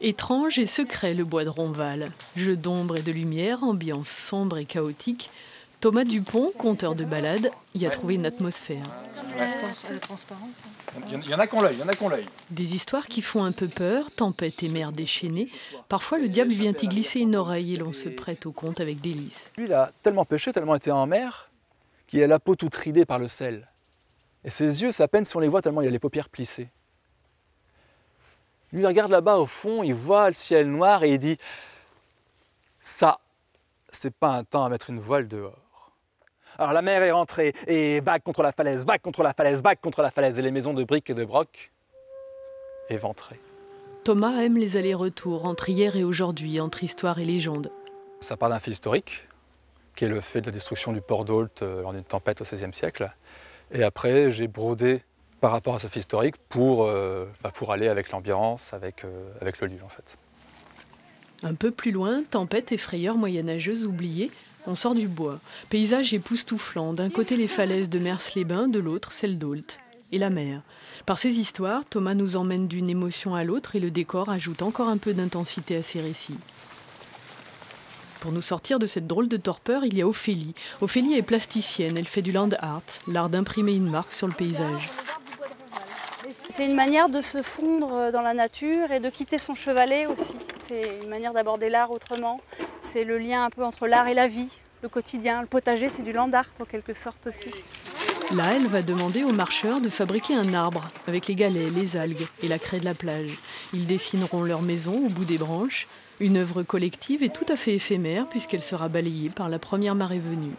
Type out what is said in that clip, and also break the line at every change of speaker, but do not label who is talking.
Étrange et secret le bois de Ronval. Jeu d'ombre et de lumière, ambiance sombre et chaotique. Thomas Dupont, conteur de ballades, y a trouvé une atmosphère.
Il y en a qu'on l'œil,
Des histoires qui font un peu peur, tempête et mer déchaînée. Parfois le diable vient y glisser une oreille et l'on se prête au conte avec délice.
Lui, il a tellement pêché, tellement été en mer, qu'il a la peau toute ridée par le sel. Et ses yeux, c'est à peine si on les voit tellement il a les paupières plissées. Lui, il regarde là-bas au fond, il voit le ciel noir et il dit « Ça, c'est pas un temps à mettre une voile dehors. » Alors la mer est rentrée et vague contre la falaise, vague contre la falaise, vague contre la falaise. Et les maisons de briques et de broc éventrées.
Thomas aime les allers-retours entre hier et aujourd'hui, entre histoire et légende.
Ça part d'un fait historique, qui est le fait de la destruction du port d'Ault lors d'une tempête au XVIe siècle. Et après, j'ai brodé par rapport à ce fait historique pour aller avec l'ambiance, avec le lieu en fait.
Un peu plus loin, tempête et frayeur moyenâgeuse oubliée, on sort du bois. Paysage époustouflant, d'un côté les falaises de Mers-les-Bains, de l'autre celle d'Ault. Et la mer. Par ces histoires, Thomas nous emmène d'une émotion à l'autre et le décor ajoute encore un peu d'intensité à ses récits. Pour nous sortir de cette drôle de torpeur, il y a Ophélie. Ophélie est plasticienne, elle fait du land art, l'art d'imprimer une marque sur le paysage.
C'est une manière de se fondre dans la nature et de quitter son chevalet aussi. C'est une manière d'aborder l'art autrement. C'est le lien un peu entre l'art et la vie, le quotidien. Le potager, c'est du land art en quelque sorte aussi.
Là, elle va demander aux marcheurs de fabriquer un arbre avec les galets, les algues et la craie de la plage. Ils dessineront leur maison au bout des branches. Une œuvre collective et tout à fait éphémère puisqu'elle sera balayée par la première marée venue.